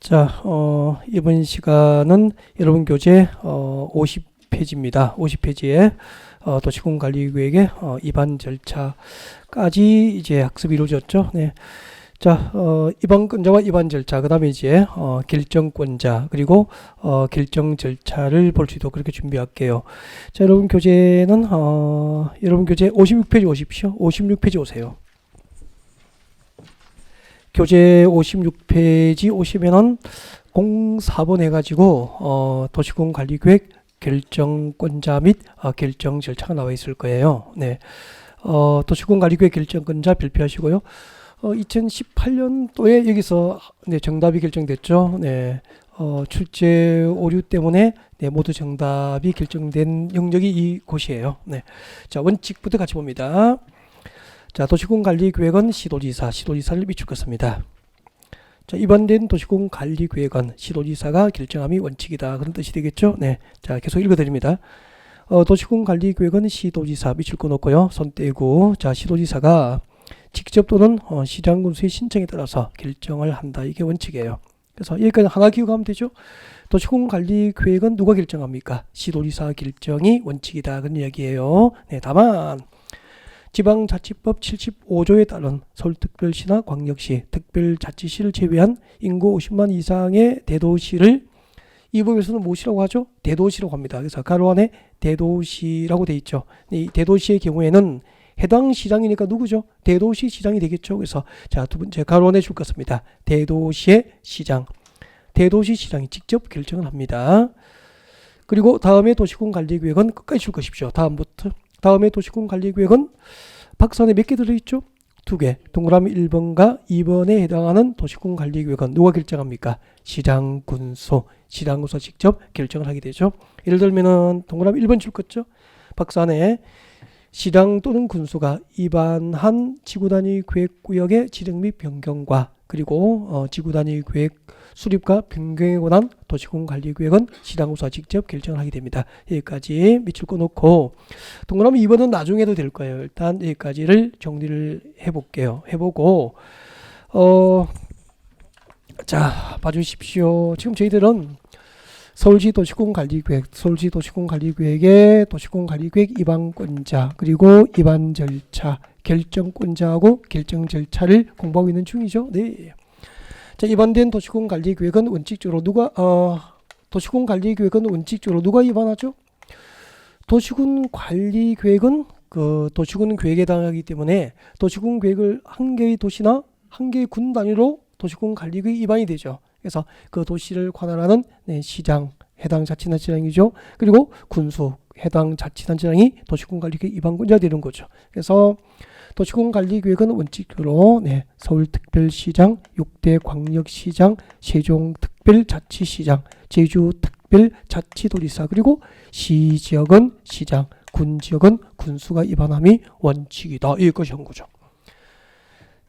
자, 이번 시간은 여러분 교재 50페이지입니다. 50페이지에 도시공관리계획의 입안 절차까지 이제 학습이 이루어졌죠. 네. 자, 입안권자와 입안 절차, 그 다음에 이제 결정권자, 그리고 결정 절차를 볼 수 있도록 그렇게 준비할게요. 자, 여러분 교재는 여러분 교재 56페이지 오십시오. 56페이지 오세요. 교재 56페이지 오시면은 04번 해가지고 도시공관리계획 결정권자 및 결정 절차가 나와 있을 거예요. 네, 도시공관리계획 결정권자 발표하시고요. 2018년도에 여기서 네, 정답이 결정됐죠. 네, 출제 오류 때문에 네, 모두 정답이 결정된 영역이 이곳이에요. 네, 자, 원칙부터 같이 봅니다. 자, 도시공관리계획은 시도지사를 비추겠습니다. 자, 입안된 도시공관리계획은 시도지사가 결정함이 원칙이다. 그런 뜻이 되겠죠? 네. 자, 계속 읽어드립니다. 도시공관리계획은 시도지사 밑줄 꺼놓고요. 손 떼고, 자, 시도지사가 직접 또는 시장군수의 신청에 따라서 결정을 한다. 이게 원칙이에요. 그래서 여기까지 하나 기억하면 되죠? 도시공관리계획은 누가 결정합니까? 시도지사 결정이 원칙이다. 그런 이야기예요. 네, 다만 지방자치법 75조에 따른 서울특별시나 광역시, 특별자치시를 제외한 인구 50만 이상의 대도시를 이 법에서는 무엇이라고 하죠? 대도시라고 합니다. 그래서 가로 안에 대도시라고 돼 있죠. 이 대도시의 경우에는 해당 시장이니까 누구죠? 대도시 시장이 되겠죠. 그래서 자, 두 번째 가로 안에 줄 것입니다. 대도시의 시장. 대도시 시장이 직접 결정을 합니다. 그리고 다음에 도시공관리계획은 끝까지 줄 것이십시오. 다음에 도시공관리계획은 박스 안에 몇 개 들어있죠? 2개. 동그라미 1번과 2번에 해당하는 도시공관리계획은 누가 결정합니까? 시장군수. 시장군수가 직접 결정을 하게 되죠. 예를 들면은 동그라미 1번 줄 거죠? 박스 안에 시장 또는 군수가 입안한 지구단위 계획구역의 지정 및 변경과 그리고 지구단위 계획 수립과 변경에 관한 도시공관리계획은 시장군수가 직접 결정을 하게 됩니다. 여기까지 밑줄 꺼놓고 동그라미 2번은 나중에 해도 될 거예요. 일단 여기까지를 정리를 해볼게요. 해보고 자, 봐주십시오. 지금 저희들은 서울시 도시공관리계획의 도시공관리계획 입안권자 그리고 입안 절차, 결정권자하고 결정 절차를 공부하고 있는 중이죠. 네. 자, 입안된 도시공관리계획은 원칙적으로 도시공관리계획은 원칙적으로 누가 입안하죠? 도시군관리계획은 그 도시군 계획에 해당하기 때문에 도시군 계획을 한 개의 도시나 한 개의 군 단위로 도시군관리계획 입안이 되죠. 그래서 그 도시를 관할하는 네, 시장, 해당 자치단체장이죠. 그리고 군수, 해당 자치단체장이 도시군관리계획 입안권자 되는 거죠. 그래서 도시공관리계획은 원칙적으로 네, 서울특별시장, 6대 광역시장, 세종특별자치시장, 제주특별자치도지사 그리고 시지역은 시장, 군지역은 군수가 입안함이 원칙이다. 이것이 한 거죠.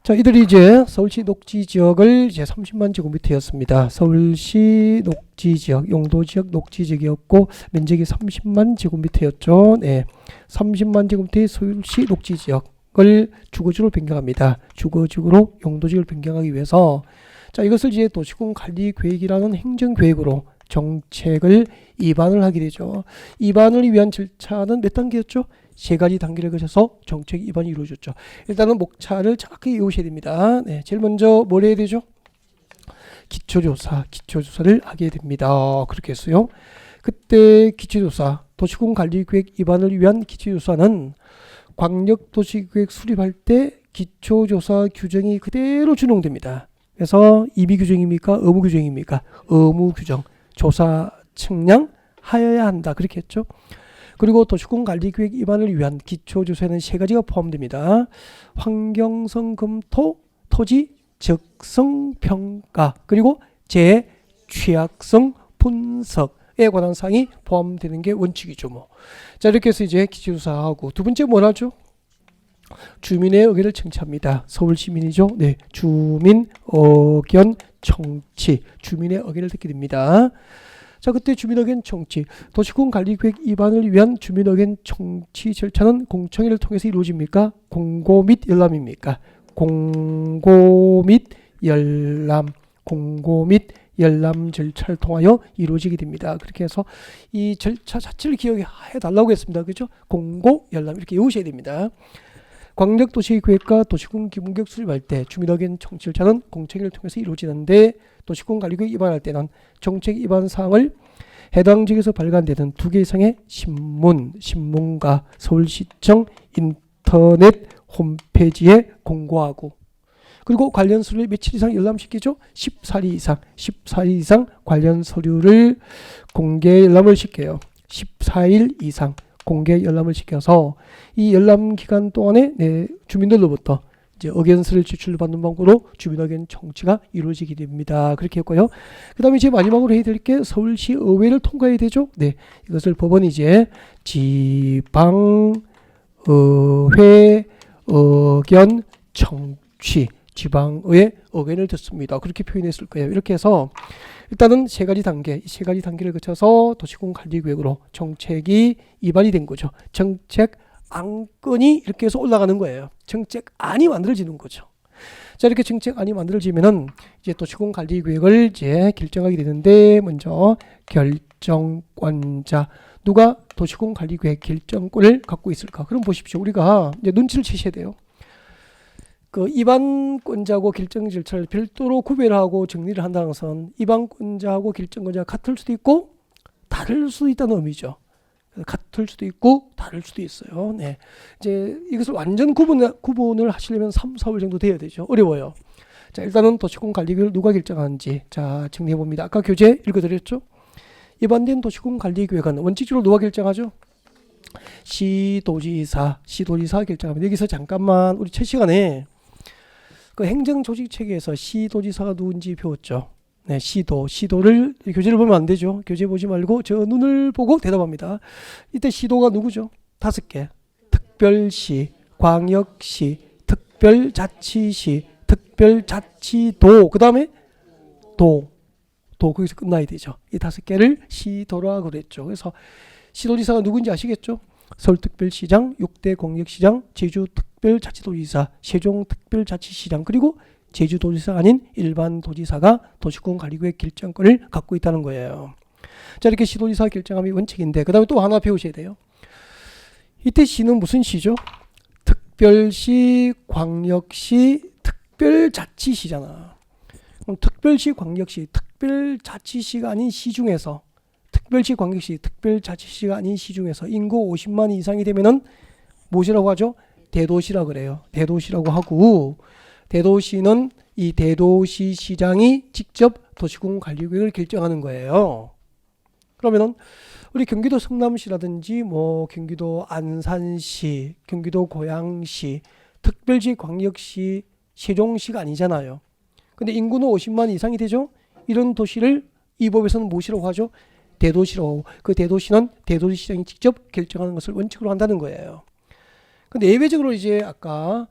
자, 이들이 이제 서울시 녹지지역을 이제 30만 제곱미터였습니다. 서울시 녹지지역, 용도지역 녹지지역이었고 면적이 30만 제곱미터였죠. 네, 30만 제곱미터의 서울시 녹지지역을 주거지로 변경합니다. 주거지구로 용도지역을 변경하기 위해서 자, 이것을 이제 도시공관리계획이라는 행정계획으로 정책을 입안을 하게 되죠. 입안을 위한 절차는 몇 단계였죠? 3가지 단계를 거쳐서 정책 입안이 이루어졌죠. 일단은 목차를 정확히 외우셔야 됩니다. 네, 제일 먼저 뭘 해야 되죠? 기초조사를 하게 됩니다. 그렇게 했어요. 그때 기초조사, 도시공관리계획 입안을 위한 기초조사는 광역도시계획 수립할 때 기초조사 규정이 그대로 준용됩니다. 그래서 이비규정입니까? 의무규정입니까? 의무규정. 조사 측량 하여야 한다. 그렇게 했죠. 그리고 도시공관리계획 입안을 위한 기초조사에는 3가지가 포함됩니다. 환경성 검토, 토지 적성 평가, 그리고 재취약성 분석에 관한 사항이 포함되는 게 원칙이죠. 뭐. 자, 이렇게 해서 이제 기초조사하고 두 번째 뭘 하죠? 주민의 의견을 청취합니다. 서울시민이죠. 네, 주민 의견 청취, 주민의 의견을 듣게 됩니다. 자, 그때 주민의견 청취, 도시공관리계획 입안을 위한 주민의견 청취 절차는 공청회를 통해서 이루어집니까? 공고 및 열람입니까? 공고 및 열람, 공고 및 열람 절차를 통하여 이루어지게 됩니다. 그렇게 해서 이 절차 자체를 기억해 달라고 했습니다. 그죠? 공고, 열람 이렇게 외우셔야 됩니다. 광역도시계획과 도시군 기본계획 수립할 때 주민의견 청취 절차는 공청회를 통해서 이루어지는데 도시군관리계획 위반할 때는 정책 위반 사항을 해당 지역에서 발간되는 2개 이상의 신문과 서울시청 인터넷 홈페이지에 공고하고 그리고 관련 서류를 며칠 이상 열람시키죠. 14일 이상 관련 서류를 공개 열람을 시켜요. 14일 이상 공개 열람을 시켜서 이 열람 기간 동안에 주민들로부터 이제 의견서를 제출받는 방법으로 주민의견 청취가 이루어지게 됩니다. 그렇게 했고요. 그 다음에 이제 마지막으로 해야 될 게 서울시 의회를 통과해야 되죠. 네, 이것을 법원이 이제 지방의회 의견 청취 지방의회 의견을 듣습니다. 그렇게 표현했을 거예요. 이렇게 해서 일단은 세 가지 단계를 거쳐서 도시군 관리 계획으로 정책이 입안이 된 거죠. 정책 안건이 이렇게 해서 올라가는 거예요. 정책안이 만들어지는 거죠. 자, 이렇게 정책안이 만들어지면은 이제 도시군 관리 계획을 이제 결정하게 되는데 먼저 결정권자 누가 도시군 관리 계획 결정권을 갖고 있을까? 그럼 보십시오. 우리가 이제 눈치를 채셔야 돼요. 그 입안권자하고 결정 절차를 별도로 구별하고 정리를 한다는 것은 입안권자하고 결정권자가 같을 수도 있고 다를 수도 있다는 의미죠. 같을 수도 있고 다를 수도 있어요. 네. 이제 이것을 완전 구분을 하시려면 3, 4월 정도 돼야 되죠. 어려워요. 자, 일단은 도시군 관리계획을 누가 결정하는지 자, 정리해 봅니다. 아까 교재 읽어드렸죠? 입안된 도시군 관리계획은 원칙적으로 누가 결정하죠? 시도지사 결정합니다. 여기서 잠깐만 우리 첫 시간에 그 행정조직 체계에서 시도지사가 누군지 배웠죠. 네, 시도를 교재를 보면 안 되죠. 교재 보지 말고 저 눈을 보고 대답합니다. 이때 시도가 누구죠? 5개. 특별시, 광역시, 특별자치시, 특별자치도. 그 다음에 도 거기서 끝나야 되죠. 이 5개를 시도라고 그랬죠. 그래서 시도지사가 누군지 아시겠죠? 서울특별시장, 6대 공역시장, 제주특별자치도지사, 세종특별자치시장 그리고 제주도지사가 아닌 일반 도지사가 도시군 관리계획 결정권을 갖고 있다는 거예요. 자, 이렇게 시도지사 결정함이 원칙인데 그 다음에 또 하나 배우셔야 돼요. 이때 시는 무슨 시죠? 특별시, 광역시, 특별자치시잖아. 그럼 특별시, 광역시, 특별자치시가 아닌 시 중에서 특별시, 광역시, 특별자치시가 아닌 시 중에서 인구 50만 이상이 되면은 무엇이라고 하죠? 대도시라고 그래요. 대도시라고 하고 대도시는 이 대도시 시장이 직접 도시군 관리계획을 결정하는 거예요. 그러면은 우리 경기도 성남시라든지 뭐 경기도 안산시, 경기도 고양시, 특별시, 광역시, 세종시가 아니잖아요. 근데 인구는 50만 이상이 되죠. 이런 도시를 이 법에서는 무엇이라고 하죠? 대도시라고 하고 그 대도시는 대도시시장이 직접 결정하는 것을 원칙으로 한다는 거예요. 근데 예외적으로 이제 아까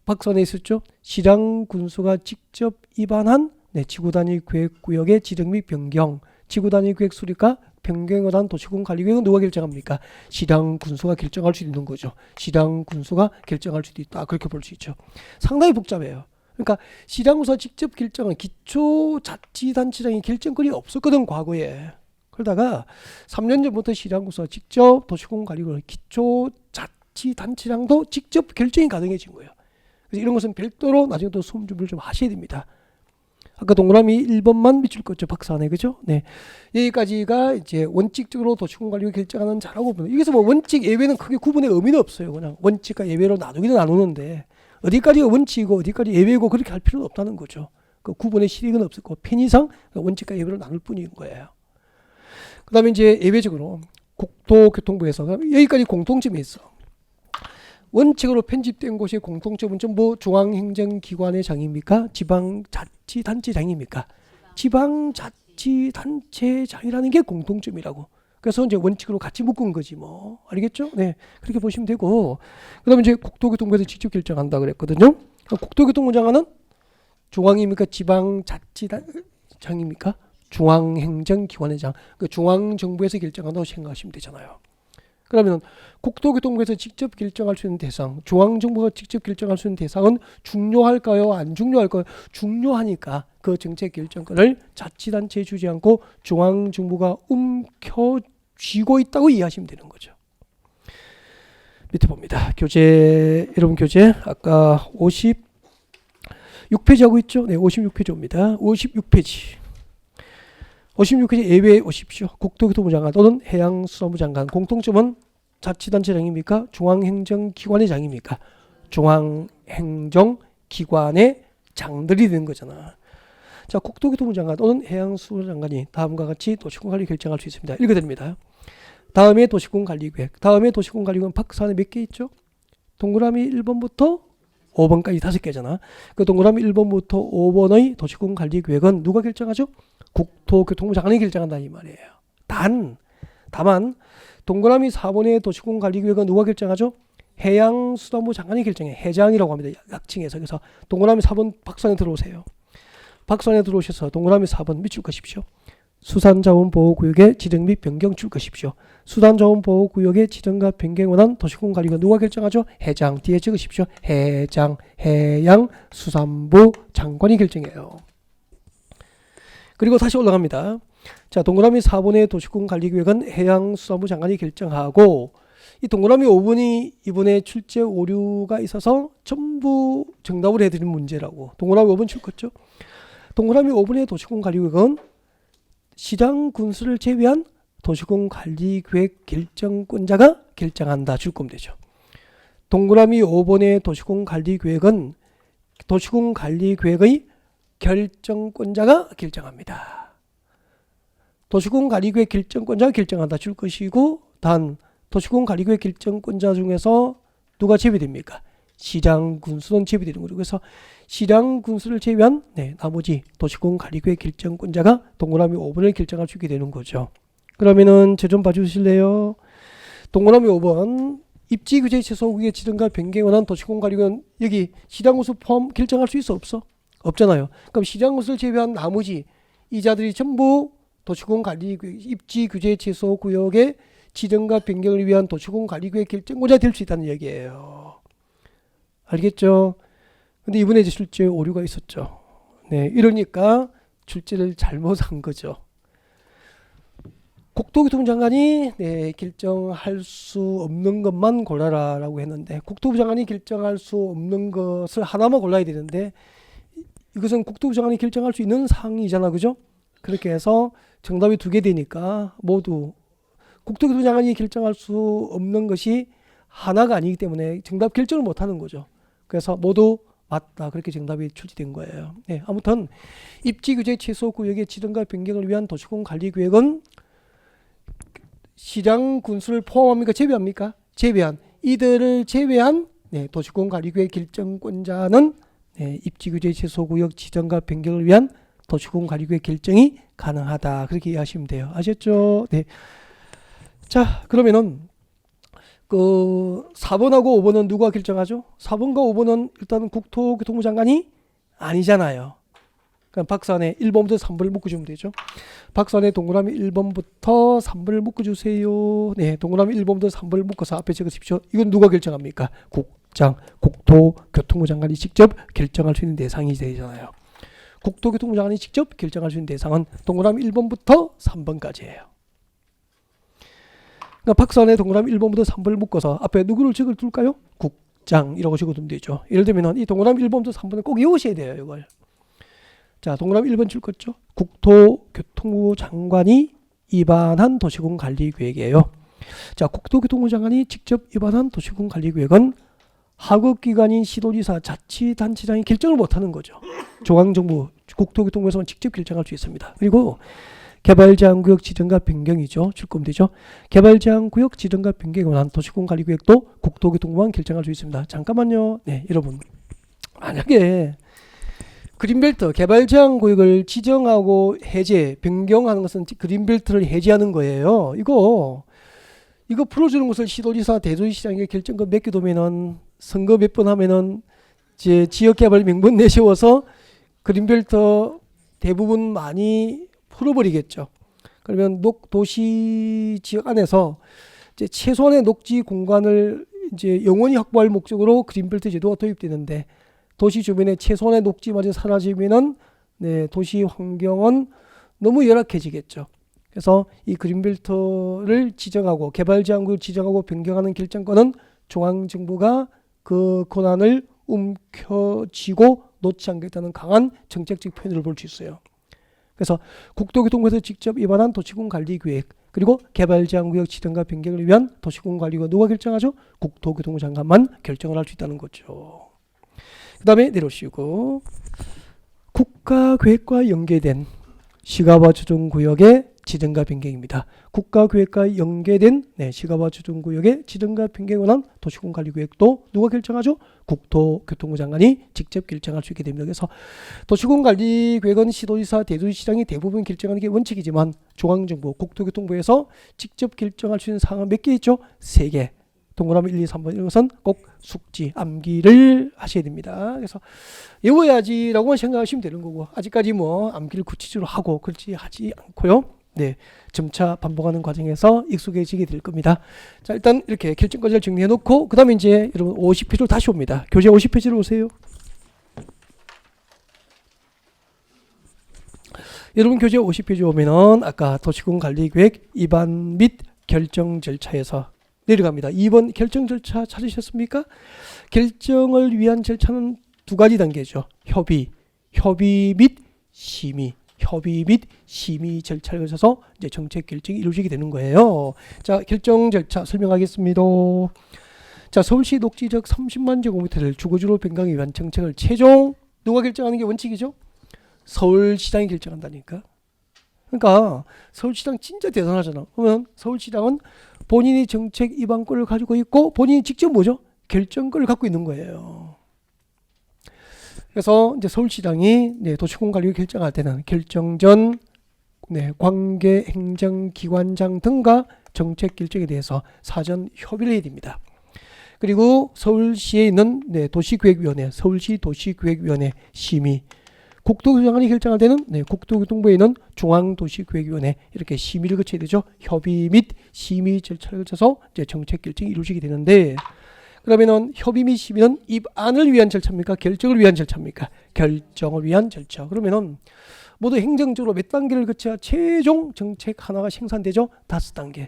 박선에 있었죠. 시장 군수가 직접 입안한 지구단위 계획구역의 지정 및 변경, 지구단위 계획 수립과 변경에 관한 도시군 관리계획은 누가 결정합니까? 시장 군수가 결정할 수 있는 거죠. 시장 군수가 결정할 수도 있다. 그렇게 볼 수 있죠. 상당히 복잡해요. 그러니까 시장 군수가 직접 결정한 기초자치단체장이 결정권이 없었거든 과거에. 그러다가 3년 전부터 시장 군수가 직접 도시군 관리계획을 기초자치단체장도 직접 결정이 가능해진 거예요. 그래서 이런 것은 별도로 나중에 또 수험 준비를 좀 하셔야 됩니다. 아까 동그라미 1번만 밑줄 껐죠. 박사 안에. 그죠? 네. 여기까지가 이제 원칙적으로 도시군 관리를 결정하는 자라고 보면 여기서 뭐 원칙 예외는 크게 구분의 의미는 없어요. 그냥 원칙과 예외로 나누기는 나누는데 어디까지가 원칙이고 어디까지 예외고 그렇게 할 필요는 없다는 거죠. 그 구분의 실익은 없었고 편의상 원칙과 예외로 나눌 뿐인 거예요. 그 다음에 이제 예외적으로 국토교통부에서 여기까지 공통점이 있어. 원칙으로 편집된 곳의 공통점은 전부 중앙행정기관의 장입니까? 지방자치단체장입니까? 지방자치단체장이라는 게 공통점이라고. 그래서 이제 원칙으로 같이 묶은 거지 뭐. 알겠죠? 네. 그렇게 보시면 되고. 그 다음에 이제 국토교통부에서 직접 결정한다 그랬거든요. 국토교통부 장관은 중앙입니까? 지방자치단체장입니까? 중앙행정기관의 장. 그 중앙정부에서 결정한다고 생각하시면 되잖아요. 그러면 국토교통부에서 직접 결정할 수 있는 대상, 중앙정부가 직접 결정할 수 있는 대상은 중요할까요? 안 중요할까요? 중요하니까 그 정책 결정권을 자치단체에 주지 않고 중앙정부가 움켜쥐고 있다고 이해하시면 되는 거죠. 밑에 봅니다. 교재, 여러분 교재 아까 56페이지 하고 있죠? 네, 56페이지입니다. 56페이지. 56페이지 예외에 오십시오. 국토교통부 장관 또는 해양수산부 장관. 공통점은 자치단체장입니까? 중앙행정기관의 장입니까? 중앙행정기관의 장들이 되는 거잖아. 자, 국토교통부 장관 또는 해양수산부 장관이 다음과 같이 도시공관리 결정할 수 있습니다. 읽어드립니다. 다음에 도시공관리계획. 다음에 도시공관리계획은 박스 안에 몇 개 있죠? 동그라미 1번부터 5번까지 5개잖아. 그 동그라미 1번부터 5번의 도시공관리계획은 누가 결정하죠? 국토교통부 장관이 결정한다 이 말이에요. 다만 동그라미 4번의 도시공관리계획은 누가 결정하죠? 해양수산부 장관이 결정해. 해장이라고 합니다. 약칭해서. 그래서 동그라미 4번 박스 안에 들어오세요. 박스 안에 들어오셔서 동그라미 4번 밑줄 것입시오. 수산자원보호구역의 지정 및 변경 줄 것입시오. 수산자원보호구역의 지정과 변경에 관한 도시공관리가 누가 결정하죠? 해장 뒤에 적으십시오. 해장 해양수산부 장관이 결정해요. 그리고 다시 올라갑니다. 자, 동그라미 4번의 도시공관리계획은 해양수산부 장관이 결정하고 이 동그라미 5번이 이번에 출제 오류가 있어서 전부 정답을 해드린 문제라고. 동그라미 5번 출거죠. 동그라미 5번의 도시공관리계획은 시장 군수를 제외한 도시공관리계획 결정권자가 결정한다. 줄 거면 되죠. 동그라미 5번의 도시공관리계획은 도시공관리계획의 결정권자가 결정합니다. 도시공관리계획 결정권자가 결정한다. 줄 것이고 단 도시공관리계획 결정권자 중에서 누가 제외됩니까? 시장 군수는 제외되는 거죠. 그래서 시장 군수를 제외한 나머지 도시공관리계획 결정권자가 동그라미 5번을 결정할 수 있게 되는 거죠. 그러면은 제 좀 봐주실래요? 동그라미 5번 입지규제 최소구역의 지정과 변경에 관한 도시공관리계획은 여기 시장 군수 포함 결정할 수 있어 없어? 없잖아요. 그럼 시장 군수를 제외한 나머지 이자들이 전부 도시공관리계획 입지규제 최소구역의 지정과 변경을 위한 도시공관리계획 결정권자 될 수 있다는 얘기예요. 알겠죠? 근데 이번에 이제 출제 오류가 있었죠. 네, 이러니까 출제를 잘못한 거죠. 국토교통부 장관이 결정할 수 없는 것만 골라라라고 했는데 국토부 장관이 결정할 수 없는 것을 하나만 골라야 되는데 이것은 국토부 장관이 결정할 수 있는 사항이잖아, 그죠? 그렇게 해서 정답이 2개 되니까 모두 국토교통부 장관이 결정할 수 없는 것이 하나가 아니기 때문에 정답 결정을 못하는 거죠. 그래서 모두 맞다. 그렇게 정답이 출제된 거예요. 네, 아무튼 입지규제 최소구역의 지정과 변경을 위한 도시공관리계획은 시장 군수를 포함합니까? 제외합니까? 제외한. 이들을 제외한 도시공관리계획 결정권자는 입지규제 최소구역 지정과 변경을 위한 도시공관리계획 결정이 가능하다. 그렇게 이해하시면 돼요. 아셨죠? 네. 자, 그러면은 그 4번하고 5번은 누가 결정하죠? 4번과 5번은 일단 국토교통부 장관이 아니잖아요. 그럼 박스 안에 1번부터 3번을 묶어주면 되죠. 박스 안에 동그라미 1번부터 3번을 묶어주세요. 네, 동그라미 1번부터 3번을 묶어서 앞에 적으십시오. 이건 누가 결정합니까? 국토교통부 장관이 직접 결정할 수 있는 대상이 되잖아요. 국토교통부 장관이 직접 결정할 수 있는 대상은 동그라미 1번부터 3번까지예요. 그러니까 박스 안에 동그라미 1번부터 3번을 묶어서 앞에 누구를 적을까요? 국장 이라고 적어두면 되죠. 예를 들면 이 동그라미 1번부터 3번을 꼭 외우셔야 돼요. 이걸. 자, 동그라미 1번 줄 거죠. 국토교통부 장관이 입안한 도시공관리계획이에요. 자, 국토교통부 장관이 직접 입안한 도시공관리계획은 하급기관인 시도지사, 자치단체장이 결정을 못하는 거죠. 중앙정부, 국토교통부에서만 직접 결정할 수 있습니다. 그리고 개발제한구역 지정과 변경이죠. 줄 거면 되죠. 개발제한구역 지정과 변경에 관한 도시공관리계획도 국토교통부만 결정할 수 있습니다. 잠깐만요. 네, 여러분. 만약에 그린벨트, 개발제한구역을 지정하고 해제, 변경하는 것은 그린벨트를 해제하는 거예요. 이거 풀어주는 것을 시도지사, 대도시장에게 결정권 몇 개 두면은 선거 몇 번 하면은 이제 지역개발 명분 내세워서 그린벨트 대부분 많이 풀어버리겠죠. 그러면 도시 지역 안에서 이제 최소한의 녹지 공간을 이제 영원히 확보할 목적으로 그린벨트 제도가 도입되는데 도시 주변에 최소한의 녹지마저 사라지면은 네, 도시 환경은 너무 열악해지겠죠. 그래서 이 그린벨트를 지정하고 개발 지역을 지정하고 변경하는 결정권은 중앙정부가 그 권한을 움켜쥐고 놓지 않겠다는 강한 정책적 표현을 볼 수 있어요. 그래서 국토교통부에서 직접 위반한 도시군 관리계획 그리고 개발제한구역 지정과 변경을 위한 도시군 관리가 누가 결정하죠? 국토교통부 장관만 결정을 할 수 있다는 거죠. 그 다음에 내려오시고 국가계획과 연계된 시가와 조정구역의 지정과 변경입니다. 국가계획과 연계된 시가와 조정구역의 지정과 변경에 관한 도시군관리계획도 누가 결정하죠? 국토교통부 장관이 직접 결정할 수 있게 됩니다. 그래서 도시군관리계획은 시도지사, 대도시장이 대부분 결정하는 게 원칙이지만 중앙정부, 국토교통부에서 직접 결정할 수 있는 사항은 몇 개 있죠? 3개. 동그라미 1, 2, 3번 이런 것은 꼭 숙지, 암기를 하셔야 됩니다. 그래서 외워야지라고만 생각하시면 되는 거고 아직까지 뭐 암기를 구체적으로 하고 그렇지 하지 않고요. 네, 점차 반복하는 과정에서 익숙해지게 될 겁니다. 자, 일단 이렇게 결정까지를 정리해 놓고 그 다음에 이제 여러분 50페이지로 다시 옵니다. 교재 50페이지로 오세요. 여러분 교재 50페이지 오면은 아까 도시군관리계획 위반 및 결정 절차에서 내려갑니다. 2번 결정 절차 찾으셨습니까? 결정을 위한 절차는 2가지 단계죠. 협의 및 심의. 협의 및 심의 절차를 거쳐서 이제 정책 결정이 이루어지게 되는 거예요. 자, 결정 절차 설명하겠습니다. 자, 서울시 녹지적 30만 제곱미터를 주거지로 변경하기 위한 정책을 최종 누가 결정하는 게 원칙이죠? 서울시장이 결정한다니까. 그러니까 서울시장 진짜 대단하잖아. 그러면 서울시장은 본인이 정책 위반권을 가지고 있고 본인이 직접 뭐죠? 결정권을 갖고 있는 거예요. 그래서 이제 서울시장이 도시공관리를 결정할 때는 결정 전 관계 행정기관장 등과 정책 결정에 대해서 사전 협의를 해야 됩니다. 그리고 서울시에 있는 도시계획위원회, 서울시 도시계획위원회 심의, 국토교통장관이 결정할 때는 국토교통부에 있는 중앙도시계획위원회 이렇게 심의를 거쳐야 되죠. 협의 및 심의 절차를 거쳐서 이제 정책 결정이 이루어지게 되는데 그러면은 협의 및 심의는 입안을 위한 절차입니까? 결정을 위한 절차입니까? 결정을 위한 절차. 그러면은 모두 행정적으로 몇 단계를 거쳐야 최종 정책 하나가 생산되죠? 5단계.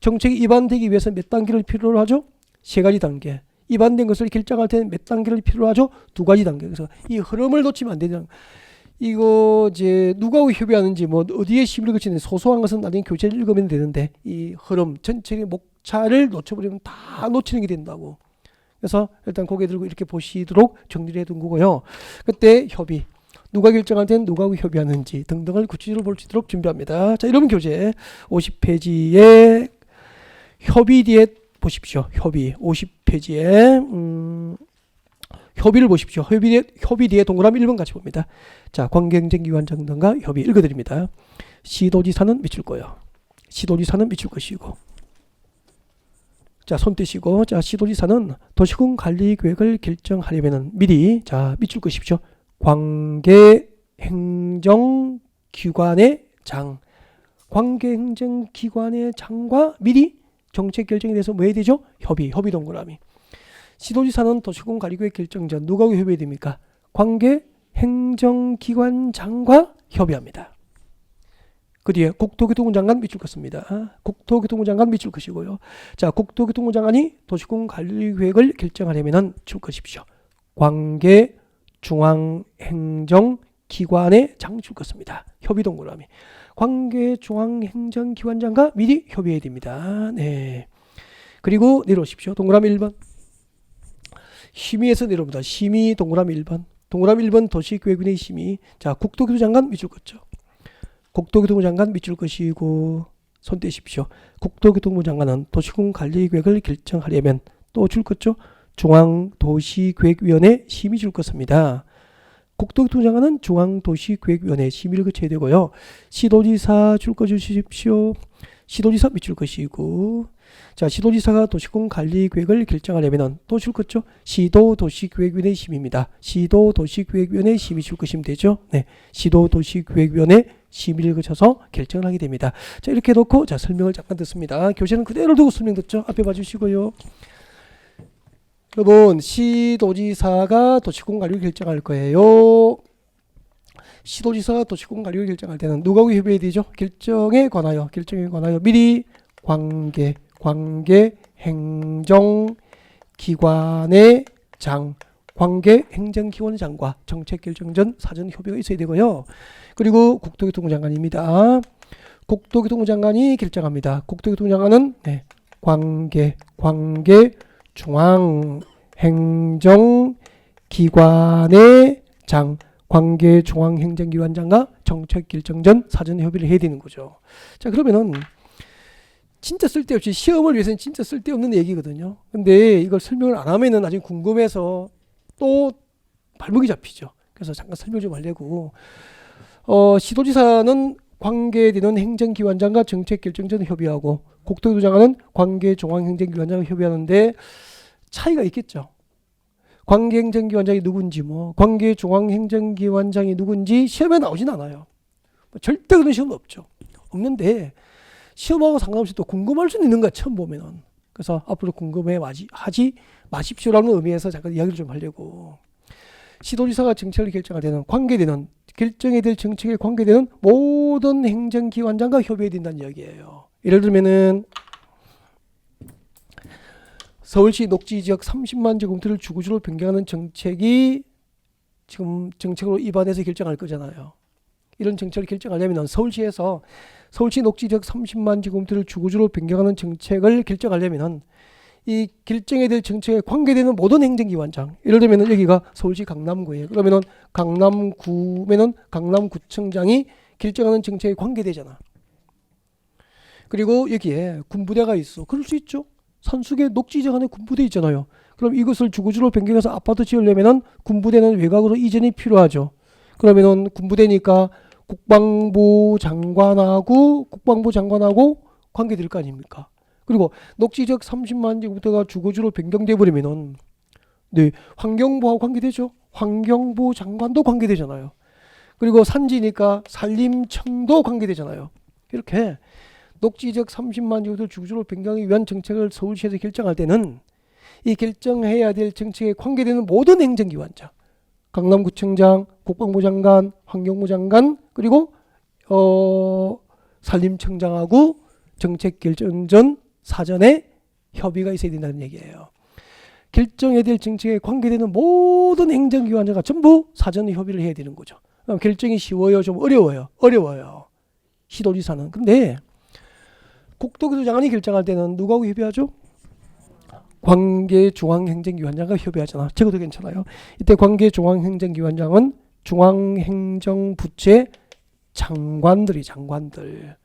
정책이 입안되기 위해서 몇 단계를 필요로 하죠? 3가지 단계. 입안된 것을 결정할 때는 몇 단계를 필요로 하죠? 2가지 단계. 그래서 이 흐름을 놓치면 안 되죠. 이거 이제 누가 협의하는지 뭐 어디에 심의를 거치는지 소소한 것은 나중에 교재를 읽으면 되는데 이 흐름 전체의 목차를 놓쳐버리면 다 놓치는 게 된다고. 그래서 일단 고개 들고 이렇게 보시도록 정리를 해둔 거고요. 그때 협의 누가 결정할 때는 누가 협의하는지 등등을 구체적으로 볼 수 있도록 준비합니다. 자, 이러면 교재 50페이지에 협의 뒤에 보십시오. 협의 50페이지에 협의를 보십시오. 협의 뒤에 동그라미 1번 같이 봅니다. 자, 관계행정기관장 등과 협의 읽어드립니다. 시도지사는 미칠 거예요. 시도지사는 미칠 것이고 자, 손 떼시고 자, 시도지사는 도시군 관리 계획을 결정하려면은 미리 자, 미칠 것이십시오. 관계행정기관의 장 관계행정기관의 장과 미리 정책 결정에 대해서 뭐 해야 되죠? 협의 동그라미. 시도지사는 도시군 관리계획 결정 전 누가 협의해야 됩니까? 관계행정기관장과 협의합니다. 그 뒤에 국토교통부 장관 밑줄 것입니다. 국토교통부 장관 밑줄 것이고요. 자, 국토교통부 장관이 도시군 관리계획을 결정하려면 줄 것이십시오. 관계 중앙행정기관의 장 줄 것입니다. 협의 동그라미. 관계 중앙행정기관장과 미리 협의해야 됩니다. 네. 그리고 내려오십시오. 동그라미 1번. 심의에서 내려옵니다. 심의 동그라미 1번. 동그라미 1번 도시계획위원회 심의. 자, 국토교통부 장관 밑줄 것죠. 국토교통부 장관 밑줄 것이고 손 떼십시오. 국토교통부 장관은 도시군 관리계획을 결정하려면 또 줄 것죠. 중앙도시계획위원회 심의 줄 것입니다. 국토교통부 장관은 중앙도시계획위원회 심의를 거쳐야 되고요. 시도지사 줄 거 주십시오. 시도지사 밑줄 것이고 자, 시도지사가 도시공 관리 계획을 결정하려면은 또 줄 것죠. 시도 도시계획위원회 심의입니다. 시도 도시계획위원회 심의 줄 것이면 되죠. 네, 시도 도시계획위원회 심의를 거쳐서 결정을 하게 됩니다. 자, 이렇게 놓고 자, 설명을 잠깐 듣습니다. 교재는 그대로 두고 설명 듣죠. 앞에 봐주시고요. 여러분, 시도지사가 도시공 관리를 결정할 거예요. 시도지사가 도시공 관리를 결정할 때는 누구하고 협의해야 되죠? 결정에 관하여 미리 관계 행정기관의 장, 관계 행정기관장과 정책결정 전 사전 협의가 있어야 되고요. 그리고 국토교통부 장관입니다. 국토교통부 장관이 결정합니다. 국토교통부 장관은 네, 관계 중앙행정기관의 장, 관계 중앙행정기관장과 정책결정 전 사전 협의를 해야 되는 거죠. 자, 그러면은 진짜 쓸데없이 시험을 위해서는 진짜 쓸데없는 얘기거든요. 근데 이걸 설명을 안 하면은 나중에 궁금해서 또 발목이 잡히죠. 그래서 잠깐 설명 좀 하려고. 시도지사는 관계되는 행정기관장과 정책결정전 협의하고 국토교통부 장관은 관계 중앙행정기관장과 협의하는데 차이가 있겠죠. 관계행정기관장이 누군지 관계 중앙행정기관장이 누군지 시험에 나오진 않아요. 절대 그런 시험은 없는데 시험하고 상관없이 또 궁금할 수는 있는 거야, 처음 보면은. 그래서 앞으로 하지 마십시오라는 의미에서 잠깐 이야기를 좀 하려고. 시도지사가 정책을 결정할 때는 결정해야 될 정책에 관계되는 모든 행정기관장과 협의해야 된다는 이야기예요. 예를 들면은 서울시 녹지 지역 30만 제곱미터를 주거지로 변경하는 정책이 지금 정책으로 입안해서 결정할 거잖아요. 이런 정책을 결정하려면 서울시 녹지 지역 30만 제곱미터를 주거지로 변경하는 정책을 결정하려면 이 결정해야 될 정책에 관계되는 모든 행정기관장, 예를 들면 여기가 서울시 강남구예요. 그러면은 강남구면은 강남구청장이 결정하는 정책에 관계되잖아. 그리고 여기에 군부대가 있어. 그럴 수 있죠. 산속에 녹지 지역 안에 군부대 있잖아요. 그럼 이것을 주거지로 변경해서 아파트 지으려면은 군부대는 외곽으로 이전이 필요하죠. 그러면은 군부대니까 국방부 장관하고 관계될 거 아닙니까? 그리고 녹지 지역 30만 제곱미터가 주거지로 변경돼 버리면은 네, 환경부하고 관계되죠. 환경부 장관도 관계되잖아요. 그리고 산지니까 산림청도 관계되잖아요. 이렇게 녹지 지역 30만 제곱미터 주거지로 변경하기 위한 정책을 서울시에서 결정할 때는 이 결정해야 될 정책에 관계되는 모든 행정기관장, 강남구청장, 국방부 장관, 환경부 장관, 그리고 산림청장하고 정책 결정 전 사전에 협의가 있어야 된다는 얘기예요. 결정해야 될 정책에 관계되는 모든 행정기관장과 전부 사전 협의를 해야 되는 거죠. 결정이 쉬워요? 좀 어려워요? 어려워요. 시도지사는. 근데 국토교통부 장관이 결정할 때는 누구하고 협의하죠? 관계 중앙행정기관장과 협의하잖아. 적어도 괜찮아요. 이때 관계 중앙행정기관장은 중앙행정부처의 장관들.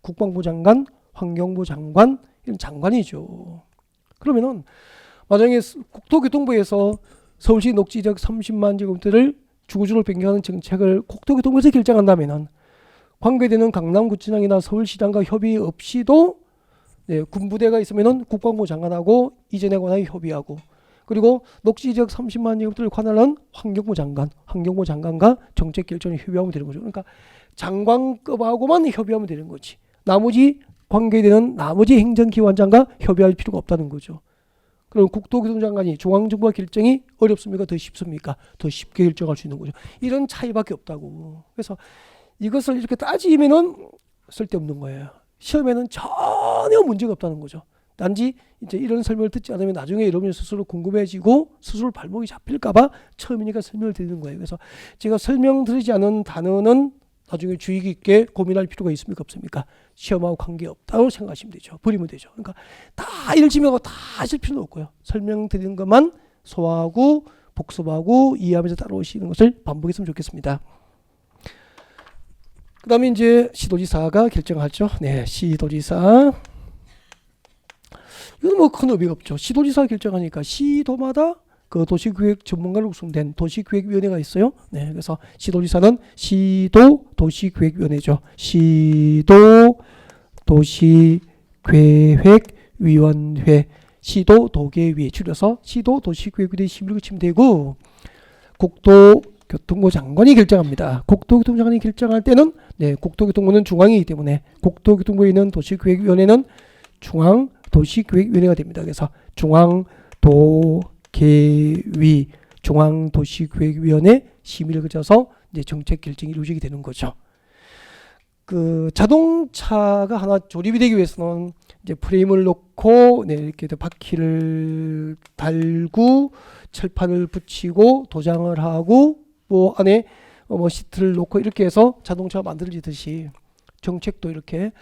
국방부 장관, 환경부 장관, 이런 장관이죠. 그러면은 만약에 국토교통부에서 서울시 녹지 지역 30만 제곱미터를 주거지로 변경하는 정책을 국토교통부에서 결정한다면은 관계되는 강남구청장이나 서울시장과 협의 없이도 네, 군부대가 있으면은 국방부 장관하고 이전에 관하여 협의하고, 그리고 녹지 지역 30만 제곱미터를 관할하는 환경부 장관과 정책 결정에 협의하면 되는 거죠. 그러니까 장관급하고만 협의하면 되는 거지. 나머지 관계되는 나머지 행정기관장과 협의할 필요가 없다는 거죠. 그럼 국토교통부 장관이 중앙정부와 결정이 어렵습니까? 더 쉽습니까? 더 쉽게 결정할 수 있는 거죠. 이런 차이밖에 없다고. 그래서 이것을 이렇게 따지면은 쓸데없는 거예요. 시험에는 전혀 문제가 없다는 거죠. 단지 이제 이런 설명을 듣지 않으면 나중에 여러분이 스스로 궁금해지고 스스로 발목이 잡힐까봐 처음이니까 설명을 드리는 거예요. 그래서 제가 설명드리지 않은 단어는 나중에 주의 깊게 고민할 필요가 있습니까? 없습니까? 시험하고 관계없다고 생각하시면 되죠. 버리면 되죠. 그러니까 다 읽으시면 다 하실 필요는 없고요. 설명드리는 것만 소화하고 복습하고 이해하면서 따라오시는 것을 반복했으면 좋겠습니다. 그 다음에 이제 시도지사가 결정하죠. 네, 시도지사. 이건 뭐 큰 의미가 없죠. 시도지사가 결정하니까 시도마다 그 도시계획 전문가로 구성된 도시계획위원회가 있어요. 네, 그래서 시도지사는 시도 도시계획위원회죠. 시도 도시계획위원회 도시교통위원회, 시도도계위 줄여서 시도도시계획위원회 심의를 거치면 되고, 국토교통부 장관이 결정합니다. 국토교통부 장관이 결정할 때는 국토교통부는 중앙이기 때문에 국토교통부에 있는 도시계획위원회는 중앙도시계획위원회가 됩니다. 그래서 중앙도계위, 중앙도시계획위원회 심의를 거쳐서 이제 정책 결정이 이루어지게 되는 거죠. 그 자동차가 하나 조립이 되기 위해서는 이제 프레임을 놓고 이렇게 바퀴를 달고 철판을 붙이고 도장을 하고 뭐 안에 시트를 놓고 이렇게 해서 자동차가 만들어지듯이 정책도 이렇게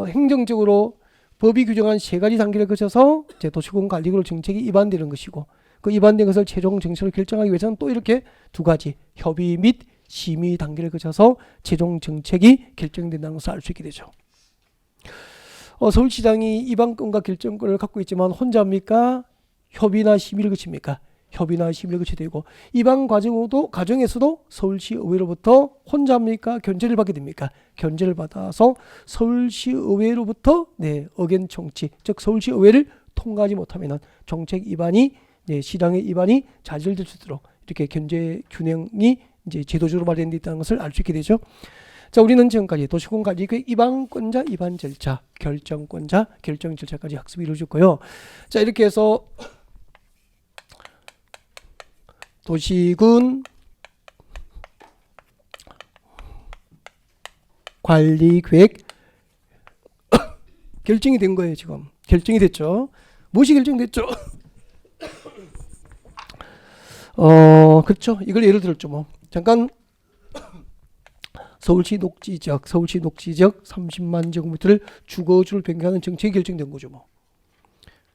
행정적으로 법이 규정한 3가지 단계를 거쳐서 이제 도시공간관리구역 정책이 입안되는 것이고, 그 입안된 것을 최종 정책을 결정하기 위해서는 또 이렇게 2가지 협의 및 심의 단계를 거쳐서 최종 정책이 결정된다는 것을 알 수 있게 되죠. 서울시장이 입안권과 결정권을 갖고 있지만 혼자입니까? 협의나 심의를 거칩니까? 협의나 심의를 거쳐야 되고, 입안 과정에서도 서울시 의회로부터 혼자입니까? 견제를 받게 됩니까? 견제를 받아서 서울시 의회로부터 의견 청취, 즉 서울시 의회를 통과하지 못하면 정책 입안이 시장의 입안이 좌절될 수 있도록 이렇게 견제 균형이 이제 제도적으로 마련되어 있다는 것을 알 수 있게 되죠. 자, 우리는 지금까지 도시공간관리구역 입안권자, 입안 절차, 결정권자, 결정 절차까지 학습이 이루어졌고요. 자, 이렇게 해서 도시군 관리계획 결정이 된 거예요. 지금 결정이 됐죠. 무엇이 결정됐죠? 그렇죠. 이걸 예를 들었죠. 뭐 잠깐 서울시 녹지지역 30만 제곱미터를 주거지로 변경하는 정책이 결정된 거죠. 뭐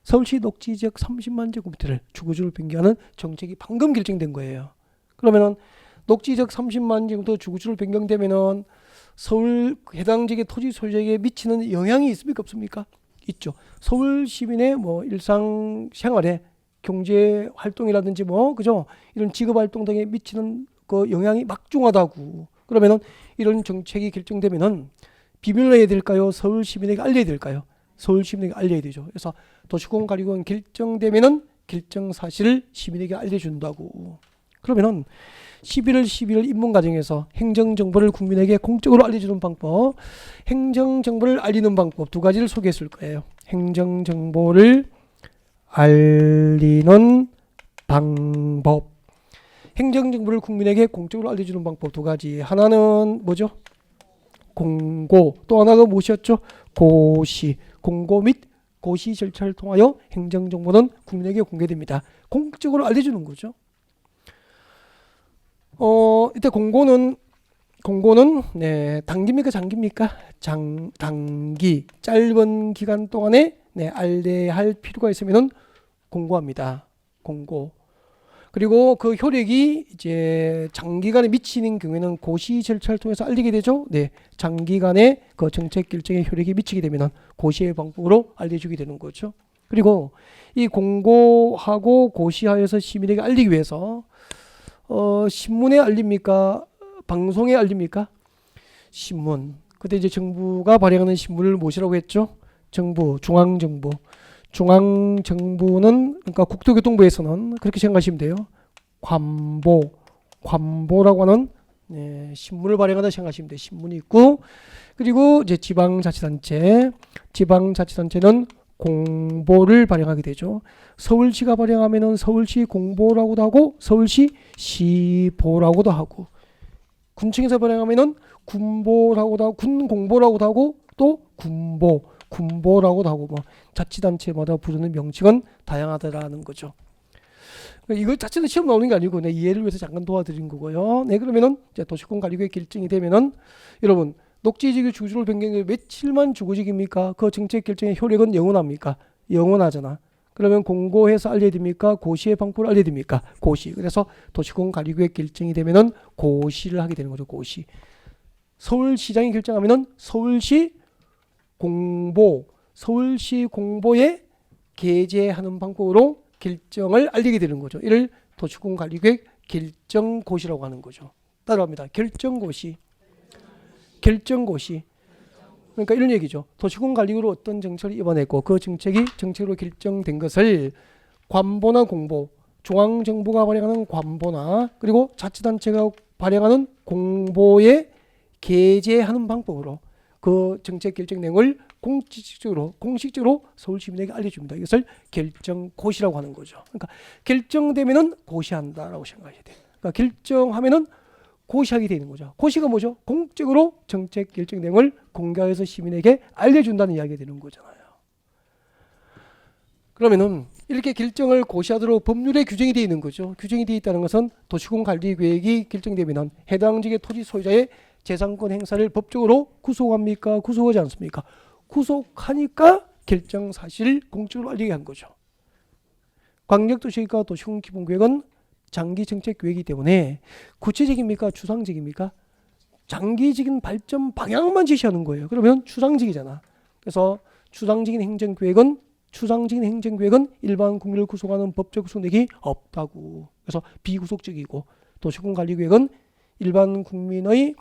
서울시 녹지지역 30만 제곱미터를 주거지로 변경하는 정책이 방금 결정된 거예요. 그러면은 녹지지역 30만 제곱미터 주거지로 변경되면은 서울 해당 지역의 토지 소유자에게 미치는 영향이 있습니까? 없습니까? 있죠. 서울 시민의 뭐 일상 생활에 경제 활동이라든지 뭐 그죠? 이런 직업 활동 등에 미치는 그 영향이 막중하다고. 그러면은 이런 정책이 결정되면은 비밀로 해야 될까요? 서울 시민에게 알려야 될까요? 서울 시민에게 알려야 되죠. 그래서 도시공간관리구역 결정되면은 결정 사실을 시민에게 알려준다고. 그러면은 11월 12일 입문 과정에서 행정정보를 국민에게 공적으로 알려주는 방법, 행정정보를 알리는 방법 2가지를 소개했을 거예요. 행정정보를 알리는 방법, 행정정보를 국민에게 공적으로 알려주는 방법 2가지. 하나는 뭐죠? 공고, 또 하나가 무엇이었죠? 고시. 공고 및 고시 절차를 통하여 행정정보는 국민에게 공개됩니다. 공적으로 알려주는 거죠. 이때 공고는 단기입니까? 장기입니까? 단기. 짧은 기간 동안에 알려야 할 필요가 있으면은 공고합니다. 공고. 그리고 그 효력이 이제 장기간에 미치는 경우에는 고시 절차를 통해서 알리게 되죠. 장기간에 그 정책 결정의 효력이 미치게 되면은 고시의 방법으로 알려주게 되는 거죠. 그리고 이 공고하고 고시하여서 시민에게 알리기 위해서 신문에 알립니까? 방송에 알립니까? 신문. 그때 이제 정부가 발행하는 신문을 무엇이라고 했죠? 정부, 중앙정부. 중앙정부는 그러니까 국토교통부에서는 그렇게 생각하시면 돼요. 관보라고 하는 신문을 발행하다 생각하시면 돼요. 신문이 있고, 그리고 이제 지방자치단체는 공보를 발행하게 되죠. 서울시가 발행하면은 서울시 공보라고도 하고 서울시 시보라고도 하고, 군청에서 발행하면은 군보라고도 하고 군공보라고도 하고 또 군보라고도 하고, 뭐 자치단체마다 부르는 명칭은 다양하다라는 거죠. 이거 자체는 시험 나오는 게 아니고 이해를 위해서 잠깐 도와드린 거고요. 그러면은 이제 도시공관리구역 결정이 되면은 여러분 녹지지구 주거지로 변경이 며칠만 주거지입니까? 그 정책 결정의 효력은 영원합니까? 영원하잖아. 그러면 공고해서 알려야 됩니까? 고시의 방법을 알려야 됩니까? 고시. 그래서 도시공관리구역 결정이 되면은 고시를 하게 되는 거죠. 고시. 서울시장이 결정하면은 서울시 공보에 게재하는 방법으로 결정을 알리게 되는 거죠. 이를 도시공관리구역 결정고시라고 하는 거죠. 따라합니다. 결정고시. 그러니까 이런 얘기죠. 도시군 관리구로 어떤 정책을 입안했고 그 정책이 정책으로 결정된 것을 관보나 공보, 중앙정부가 발행하는 관보나 그리고 자치단체가 발행하는 공보에 게재하는 방법으로 그 정책 결정 내용을 공식적으로 서울 시민에게 알려줍니다. 이것을 결정고시라고 하는 거죠. 그러니까 결정되면은 고시한다라고 생각해야 돼요. 그러니까 결정하면은 고시하게 되는 거죠. 고시가 뭐죠? 공적으로 정책 결정 내용을 공개해서 시민에게 알려준다는 이야기가 되는 거잖아요. 그러면은 이렇게 결정을 고시하도록 법률에 규정이 되어 있는 거죠. 규정이 되어 있다는 것은 도시군 관리 계획이 결정되면은 해당 지역의 토지 소유자의 재산권 행사를 법적으로 구속합니까? 구속하지 않습니까? 구속하니까 결정 사실을 공적으로 알리게 한 거죠. 광역도시계획과 도시군 기본계획은 장기 정책 계획이기 때문에 구체적입니까? 추상적입니까? 장기적인 발전 방향만 제시하는 거예요. 그러면 추상적이잖아. 그래서 추상적인 행정계획은 일반 국민을 구속하는 법적 구속력이 없다고. 그래서 비구속적이고 도시군 관리계획은 일반 국민의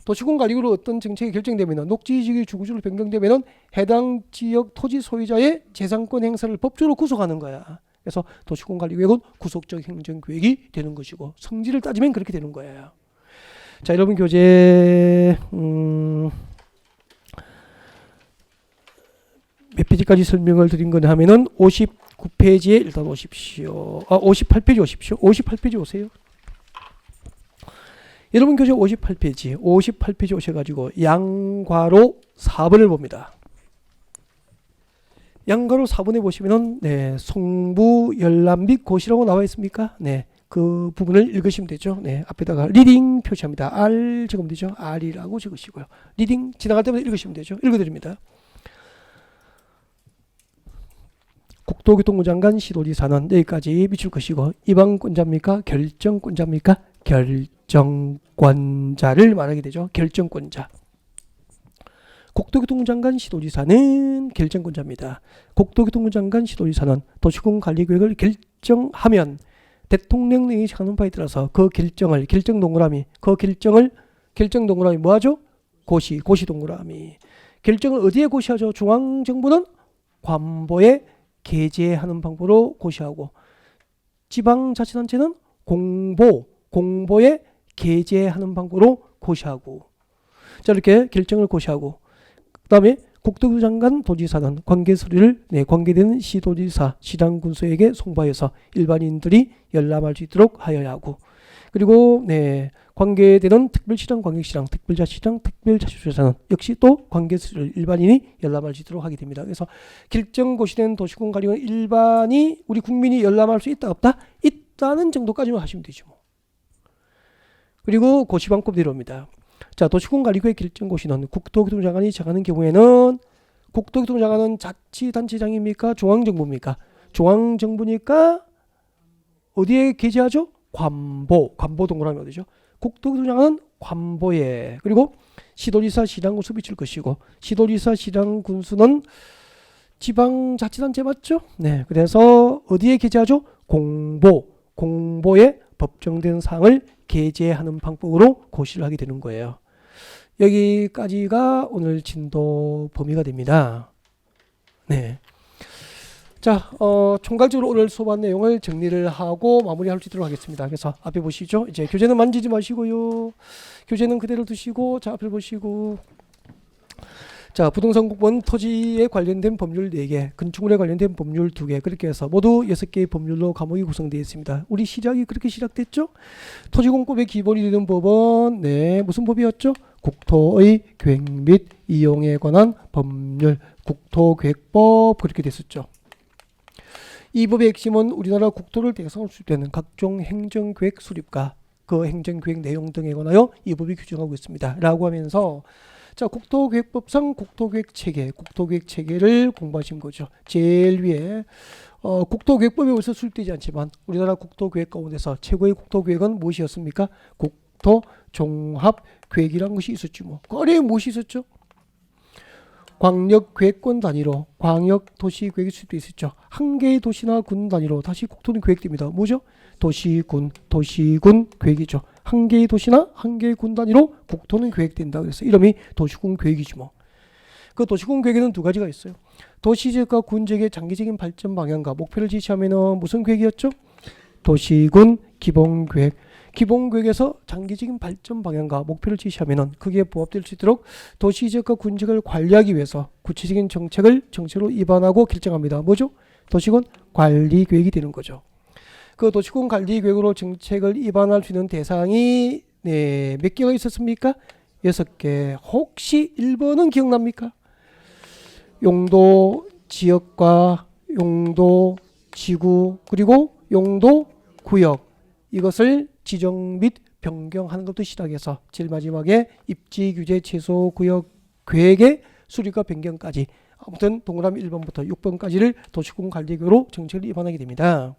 도시군 관리구로 어떤 정책이 결정되면 녹지지역의 주거지로 변경되면 해당 지역 토지 소유자의 재산권 행사를 법적으로 구속하는 거야. 그래서 도시군 관리계획은 구속적 행정계획이 되는 것이고 성질을 따지면 그렇게 되는 거예요. 자, 여러분 교재 몇 페이지까지 설명을 드린 거냐 하면은 59페이지에 일단 오십시오. 58페이지 오십시오. 58페이지 오세요. 여러분 교재 58페이지 오셔가지고 양괄호 4번을 봅니다. 양괄호 4번에 보시면은 네, 송부, 열람 및 고시라고 나와 있습니까? 네, 그 부분을 읽으시면 되죠. 네, 앞에다가 리딩 표시합니다. R 적으면 되죠. R이라고 적으시고요. 리딩 지나갈 때마다 읽으시면 되죠. 읽어드립니다. 국토교통부 장관 시도지사는 여기까지 미칠 것이고 입안권자입니까? 결정권자입니까? 결정권자를 말하게 되죠. 결정권자. 국토교통부 장관 시도지사는 결정권자입니다. 국토교통부 장관 시도지사는 도시군 관리계획을 결정하면 대통령령이 정하는 바에 따라서 그 결정을 결정 동그라미 뭐하죠? 고시 동그라미. 결정을 어디에 고시하죠? 중앙정부는 관보에 게재하는 방법으로 고시하고 지방자치단체는 공보에 게재하는 방법으로 고시하고 자 이렇게 결정을 고시하고 그 다음에 국토부 장관 도지사는 관계 서류를 관계되는 시도지사 시장군수에게 송부하여서 일반인들이 열람할 수 있도록 하여야 하고 그리고 관계되는 특별시장, 광역시장, 특별자치장, 특별자치조사는 역시 또 관계서류를 일반인이 열람할 수 있도록 하게 됩니다. 그래서 결정 고시된 도시군 관리는 일반이 우리 국민이 열람할 수 있다 없다? 있다는 정도까지만 하시면 되죠. 그리고 고시방법 내려옵니다. 자, 도시군 관리구의 결정 고시는 국토교통부 장관이 정하는 경우에는 국토교통부 장관은 자치단체장입니까? 중앙정부입니까? 중앙정부니까 어디에 게재하죠? 관보 동그라미 어디죠? 국토교통부 장관은 관보에 그리고 시도지사 시장군수 비칠 것이고 시도지사 시장군수는 지방자치단체 맞죠? 네, 그래서 어디에 게재하죠? 공보에 법정된 사항을 게재하는 방법으로 고시를 하게 되는 거예요. 여기까지가 오늘 진도 범위가 됩니다. 네. 자, 총괄적으로 오늘 수업한 내용을 정리를 하고 마무리할 수 있도록 하겠습니다. 그래서 앞에 보시죠. 이제 교재는 만지지 마시고요. 교재는 그대로 두시고, 자, 앞을 보시고. 자, 부동산국은 토지에 관련된 법률 4개, 건축물에 관련된 법률 2개, 그렇게 해서 모두 6개의 법률로 과목이 구성되어 있습니다. 우리 시작이 그렇게 시작됐죠? 토지공법의 기본이 되는 법은, 무슨 법이었죠? 국토의 계획 및 이용에 관한 법률, 국토계획법, 그렇게 됐었죠. 이 법의 핵심은 우리나라 국토를 대상으로 수립되는 각종 행정계획 수립과 그 행정계획 내용 등에 관하여 이 법이 규정하고 있습니다. 라고 하면서 자, 국토계획법상 국토계획체계를 공부하신 거죠. 제일 위에 국토계획법이 벌써 수립되지 않지만 우리나라 국토계획 가운데서 최고의 국토계획은 무엇이었습니까? 국토종합계획이라는 것이 있었죠. 뭐. 그 아래에 무엇이 있었죠? 광역계획권 단위로 광역도시계획이 수립되어 있었죠. 한 개의 도시나 군 단위로 다시 국토는 계획됩니다. 뭐죠? 도시군 계획이죠. 한 개의 도시나 한 개의 군 단위로 국토는 계획된다. 그래서 이름이 도시군 계획이지 뭐. 그 도시군 계획에는 두 가지가 있어요. 도시지역과 군지역의 장기적인 발전 방향과 목표를 지시하면은 무슨 계획이었죠? 도시군 기본계획. 기본계획에서 장기적인 발전 방향과 목표를 지시하면은 그게 부합될 수 있도록 도시지역과 군지역을 관리하기 위해서 구체적인 정책으로 입안하고 결정합니다. 뭐죠? 도시군 관리계획이 되는 거죠. 그 도시군 관리계획으로 정책을 입안할 수 있는 대상이 몇 개가 있었습니까? 6개. 혹시 1번은 기억납니까? 용도 지역과 용도 지구 그리고 용도 구역 이것을 지정 및 변경하는 것부터 시작해서 제일 마지막에 입지 규제 최소 구역 계획의 수립과 변경까지 아무튼 동그라미 1번부터 6번까지를 도시군 관리계획으로 정책을 입안하게 됩니다.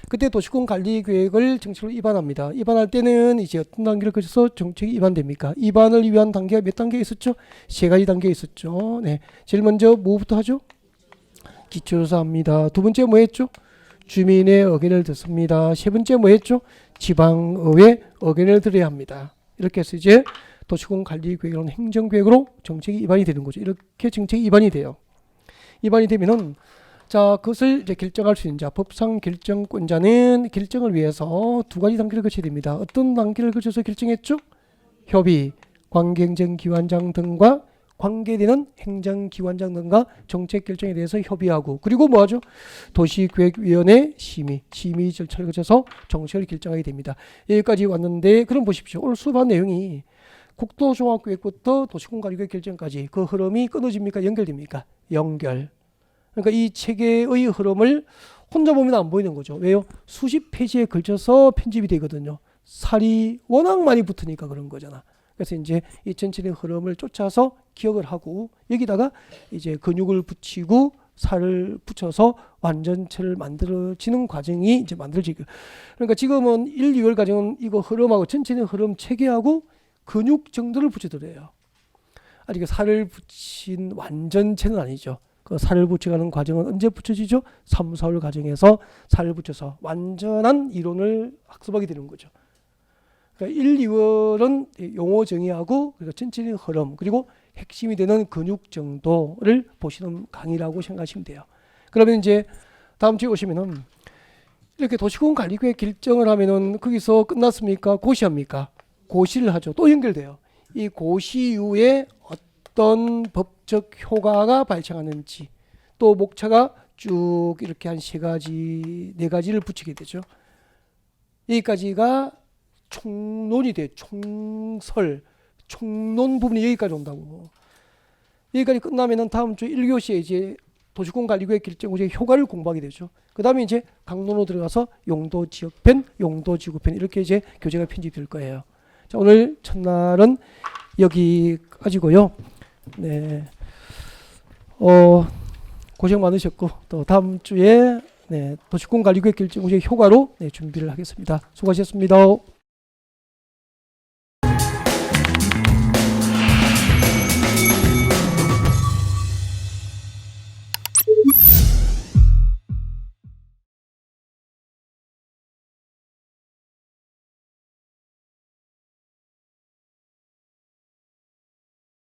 그때 도시군 관리계획을 정책으로 입안합니다. 입안할 때는 이제 어떤 단계를 거쳐서 정책이 입안됩니까? 입안을 위한 단계가 몇 단계 있었죠? 3가지 단계 있었죠. 네. 제일 먼저 뭐부터 하죠? 기초조사합니다. 두 번째 뭐 했죠? 주민의 의견을 듣습니다. 세 번째 뭐 했죠? 지방의회 의견을 들어야 합니다. 이렇게 해서 이제 도시군 관리계획은 행정계획으로 정책이 입안이 되는 거죠. 이렇게 정책이 입안이 돼요. 입안이 되면은 자, 그것을 이제 결정할 수 있는 자, 법상 결정권자는 결정을 위해서 두 가지 단계를 거쳐야 됩니다. 어떤 단계를 거쳐서 결정했죠? 협의, 관계행정기관장 등과 관계되는 행정기관장 등과 정책 결정에 대해서 협의하고 그리고 뭐하죠? 도시계획위원회 심의 절차를 거쳐서 정책을 결정하게 됩니다. 여기까지 왔는데 그럼 보십시오. 오늘 수업한 내용이 국토종합계획부터 도시군관리계획 결정까지 그 흐름이 끊어집니까? 연결됩니까? 연결. 그러니까 이 체계의 흐름을 혼자 보면 안 보이는 거죠. 왜요? 수십 페이지에 걸쳐서 편집이 되거든요. 살이 워낙 많이 붙으니까 그런 거잖아. 그래서 이제 이 전체의 흐름을 쫓아서 기억을 하고 여기다가 이제 근육을 붙이고 살을 붙여서 완전체를 만들어지는 과정이 이제 만들어지고. 그러니까 지금은 1, 2월 과정은 이거 흐름하고 전체의 흐름 체계하고 근육 정도를 붙여드려요. 아직 살을 붙인 완전체는 아니죠. 그 살을 붙여가는 과정은 언제 붙여지죠? 3, 4월 과정에서 살을 붙여서 완전한 이론을 학습하게 되는 거죠. 그러니까 1, 2월은 용어 정의하고 그리고 전체적인 흐름 그리고 핵심이 되는 근육 정도를 보시는 강의라고 생각하시면 돼요. 그러면 이제 다음 주에 오시면은 이렇게 도시군 관리계획 결정을 하면은 거기서 끝났습니까? 고시합니까? 고시를 하죠. 또 연결돼요. 이 고시 이후에 어떤 법적 효과가 발생하는지 또 목차가 쭉 이렇게 한 3가지, 4가지를 붙이게 되죠. 여기까지가 총론이 돼. 총론 부분이 여기까지 온다고. 여기까지 끝나면은 다음 주 1교시에 이제 도시군 관리계획 결정의 효과를 공부하게 되죠. 그 다음에 이제 강론으로 들어가서 용도 지역편, 용도 지구편 이렇게 이제 교재가 편집될 거예요. 자, 오늘 첫날은 여기까지고요. 네. 고생 많으셨고 또 다음 주에 도시군 관리계획 결정의 효과로 준비를 하겠습니다. 수고하셨습니다.